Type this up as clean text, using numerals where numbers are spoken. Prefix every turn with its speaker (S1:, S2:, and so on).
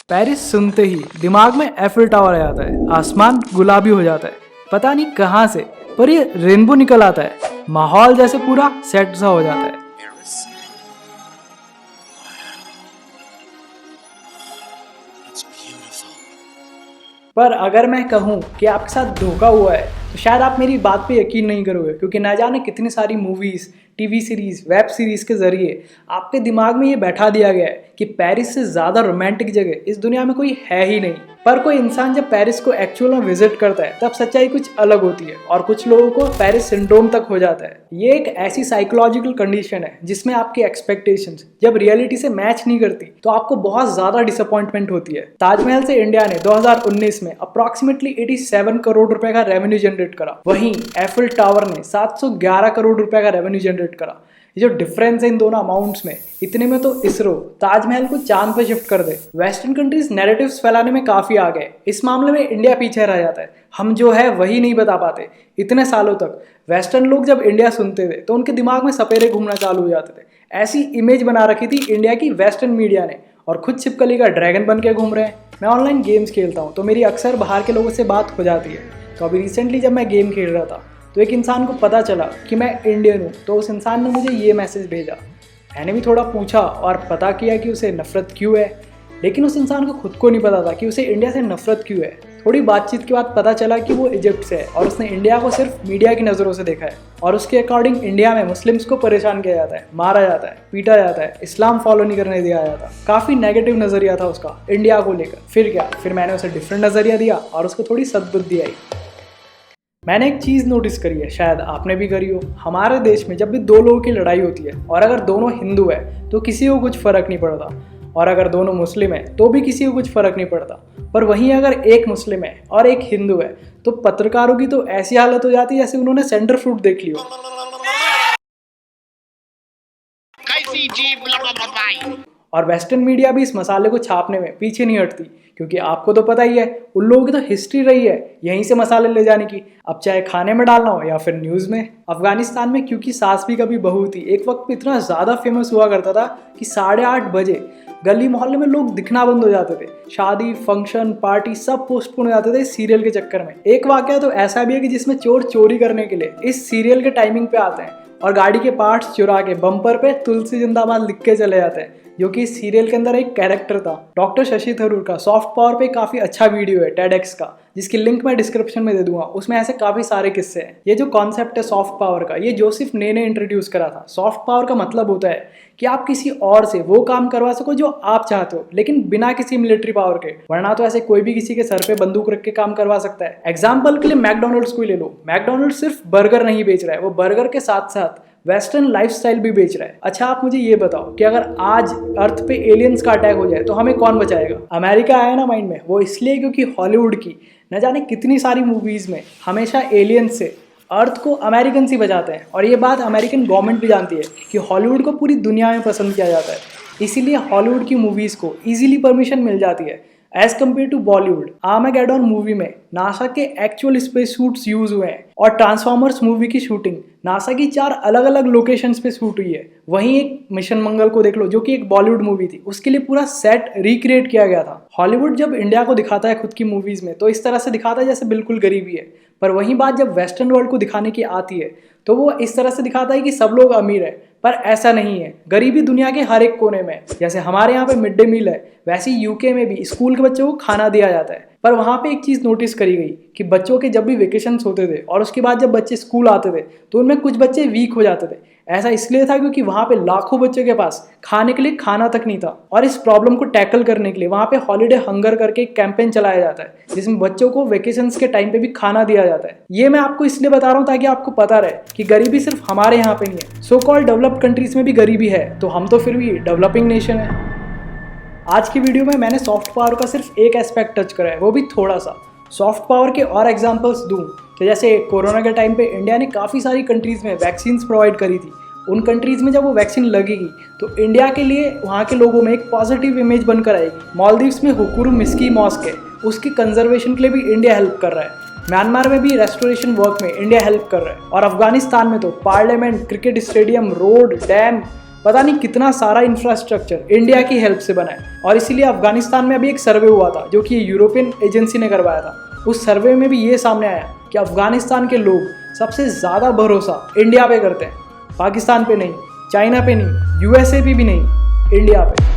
S1: Paris सुनते ही दिमाग में एफिल टावर आ जाता है, आसमान गुलाबी हो जाता है, पता नहीं कहाँ से पर ये रेनबो निकल आता है, माहौल जैसे पूरा सेट सा हो जाता है। पर अगर मैं कहूँ कि आपके साथ धोखा हुआ है तो शायद आप मेरी बात पे यकीन नहीं करोगे, क्योंकि न जाने कितनी सारी movies, TV series, web series के ज़रिए आपके दिमाग में ये बैठा दिया गया है कि पेरिस से ज़्यादा रोमांटिक जगह इस दुनिया में कोई है ही नहीं। पर कोई इंसान जब पेरिस को एक्चुअल में विजिट करता है तब सच्चाई कुछ अलग होती है और कुछ लोगों को पेरिस सिंड्रोम तक हो जाता है। ये एक ऐसी साइकोलॉजिकल कंडीशन है जिसमें आपकी एक्सपेक्टेशंस जब रियलिटी से मैच नहीं करती तो आपको बहुत ज़्यादा डिसअपॉइंटमेंट होती है। ताजमहल से इंडिया ने 2019 में अप्रॉक्सीमेटली 87 करोड़ रुपए का रेवेन्यू जनरेट करा, वहीं एफिल टावर ने 711 करोड़ रुपए का रेवेन्यू जनरेट करा। ये जो डिफरेंस है इन दोनों अमाउंट्स में, इतने में तो इसरो ताजमहल को चांद पे शिफ्ट कर दे। वेस्टर्न कंट्रीज नैरेटिव्स फैलाने में काफी आगे है, इस मामले में इंडिया पीछे रह जाता है। हम जो है वही नहीं बता पाते। इतने सालों तक वेस्टर्न लोग जब इंडिया सुनते थे तो उनके दिमाग में सपेरे घूमना चालू हो जाते थे। ऐसी इमेज बना रखी थी इंडिया की वेस्टर्न मीडिया ने, और खुद छिपकली का ड्रैगन बन के घूम रहे हैं। मैं ऑनलाइन गेम्स खेलता हूँ तो मेरी अक्सर बाहर के लोगों से बात हो जाती है। तो अभी रिसेंटली जब मैं गेम खेल रहा था तो एक इंसान को पता चला कि मैं इंडियन हूँ, तो उस इंसान ने मुझे ये मैसेज भेजा। मैंने भी थोड़ा पूछा और पता किया कि उसे नफरत क्यों है, लेकिन उस इंसान को खुद को नहीं पता था कि उसे इंडिया से नफरत क्यों है। थोड़ी बातचीत के बाद पता चला कि वो इजिप्ट से है और उसने इंडिया को सिर्फ मीडिया की नज़रों से देखा है, और उसके अकॉर्डिंग इंडिया में मुस्लिम्स को परेशान किया जाता है, मारा जाता है, पीटा जाता है, इस्लाम फॉलो नहीं करने दिया जाता। काफ़ी नेगेटिव नज़रिया था उसका इंडिया को लेकर। फिर क्या, फिर मैंने उसे डिफरेंट नज़रिया दिया और उसको थोड़ी सद्बुद्धि आई। मैंने एक चीज़ नोटिस करी है, शायद आपने भी करी हो। हमारे देश में जब भी दो लोगों की लड़ाई होती है और अगर दोनों हिंदू है तो किसी को कुछ फ़र्क नहीं पड़ता, और अगर दोनों मुस्लिम है तो भी किसी को कुछ फ़र्क नहीं पड़ता। पर वहीं अगर एक मुस्लिम है और एक हिंदू है तो पत्रकारों की तो ऐसी हालत हो जाती है जैसे उन्होंने सेंटर फ्रूट देख लियो। और वेस्टर्न मीडिया भी इस मसाले को छापने में पीछे नहीं हटती, क्योंकि आपको तो पता ही है उन लोगों की तो हिस्ट्री रही है यहीं से मसाले ले जाने की, अब चाहे खाने में डालना हो या फिर न्यूज़ में। अफगानिस्तान में क्योंकि सास भी कभी बहू थी एक वक्त पे इतना ज़्यादा फेमस हुआ करता था कि 8:30 बजे गली मोहल्ले में लोग दिखना बंद हो जाते थे। शादी, फंक्शन, पार्टी सब पोस्टपोन हो जाते थे सीरियल के चक्कर में। एक वाकया तो ऐसा भी है कि जिसमें चोर चोरी करने के लिए इस सीरियल के टाइमिंग पे आते हैं और गाड़ी के पार्ट्स चुरा के बम्पर पे तुलसी जिंदाबाद लिख के चले जाते हैं, जो कि इस सीरियल के अंदर एक कैरेक्टर था। डॉक्टर शशि थरूर का सॉफ्ट पावर पे काफ़ी अच्छा वीडियो है TEDx का, जिसकी लिंक मैं डिस्क्रिप्शन में दे दूंगा। उसमें ऐसे काफ़ी सारे किस्से हैं। ये जो कॉन्सेप्ट है सॉफ्ट पावर का, ये जोसेफ ने इंट्रोड्यूस करा था। सॉफ्ट पावर का मतलब होता है कि आप किसी और से वो काम करवा सको जो आप चाहते हो, लेकिन बिना किसी मिलिट्री पावर के। वरना तो ऐसे कोई भी किसी के सर पे बंदूक रख के काम करवा सकता है। एग्जाम्पल के लिए मैकडोनल्ड्स को ले लो। मैकडोनल्ड्स सिर्फ बर्गर नहीं बेच रहा है, वो बर्गर के साथ साथ वेस्टर्न लाइफस्टाइल भी बेच रहा है। अच्छा, आप मुझे ये बताओ कि अगर आज अर्थ पे एलियंस का अटैक हो जाए तो हमें कौन बचाएगा? अमेरिका आया ना माइंड में, वो इसलिए क्योंकि हॉलीवुड की न जाने कितनी सारी मूवीज में हमेशा एलियंस से अर्थ को अमेरिकन ही बचाते हैं, और ये बात अमेरिकन गवर्नमेंट भी जानती है कि हॉलीवुड को पूरी दुनिया में पसंद किया जाता है। इसीलिए हॉलीवुड की मूवीज़ को ईजिली परमिशन मिल जाती है as compared to Bollywood. Armageddon movie में नासा के एक्चुअल स्पेस सूट्स यूज हुए हैं, और ट्रांसफॉर्मर्स मूवी की शूटिंग नासा की 4 अलग अलग लोकेशंस पे शूट हुई है। वहीं एक मिशन मंगल को देख लो, जो कि एक बॉलीवुड मूवी थी, उसके लिए पूरा सेट रिक्रिएट किया गया था। हॉलीवुड जब इंडिया को दिखाता है खुद की मूवीज में तो इस तरह से दिखाता है जैसे बिल्कुल गरीबी है, पर वहीं बात जब वेस्टर्न वर्ल्ड को दिखाने की आती है तो वो इस तरह से दिखाता है कि सब लोग अमीर है। पर ऐसा नहीं है, गरीबी दुनिया के हर एक कोने में। जैसे हमारे यहाँ पे मिड डे मील है, वैसे यूके में भी स्कूल के बच्चों को खाना दिया जाता है। पर वहाँ पे एक चीज़ नोटिस करी गई कि बच्चों के जब भी वेकेशंस होते थे और उसके बाद जब बच्चे स्कूल आते थे तो उनमें कुछ बच्चे वीक हो जाते थे। ऐसा इसलिए था क्योंकि वहाँ पे लाखों बच्चों के पास खाने के लिए खाना तक नहीं था, और इस प्रॉब्लम को टैकल करने के लिए वहाँ पे हॉलीडे हंगर करके एक कैंपेन चलाया जाता है, जिसमें बच्चों को वेकेशंस के टाइम पे भी खाना दिया जाता है। ये मैं आपको इसलिए बता रहा हूँ ताकि आपको पता रहे कि गरीबी सिर्फ हमारे यहाँ पे नहीं है। सो कॉल्ड डेवलप्ड कंट्रीज में भी गरीबी है, तो हम तो फिर भी डेवलपिंग नेशन है। आज की वीडियो में मैंने सॉफ्ट पावर का सिर्फ एक एस्पेक्ट टच करा है, वो भी थोड़ा सा। सॉफ्ट पावर के और एग्जांपल्स दूं तो जैसे कोरोना के टाइम पे इंडिया ने काफ़ी सारी कंट्रीज़ में वैक्सीन्स प्रोवाइड करी थी। उन कंट्रीज़ में जब वो वैक्सीन लगेगी तो इंडिया के लिए वहाँ के लोगों में एक पॉजिटिव इमेज बनकर आएगी। मालदीव्स में हुकुरु मिस्की मॉस्क है, उसकी कंजर्वेशन के लिए भी इंडिया हेल्प कर रहा है। म्यांमार में भी रेस्टोरेशन वर्क में इंडिया हेल्प कर रहा है, और अफगानिस्तान में तो parliament, cricket stadium, road, dam, पता नहीं कितना सारा इंफ्रास्ट्रक्चर इंडिया की हेल्प से बना है। और इसीलिए अफगानिस्तान में अभी एक सर्वे हुआ था जो कि यूरोपियन एजेंसी ने करवाया था। उस सर्वे में भी ये सामने आया कि अफगानिस्तान के लोग सबसे ज़्यादा भरोसा इंडिया पे करते हैं, पाकिस्तान पे नहीं, चाइना पे नहीं, यूएसए पे भी नहीं, इंडिया पे।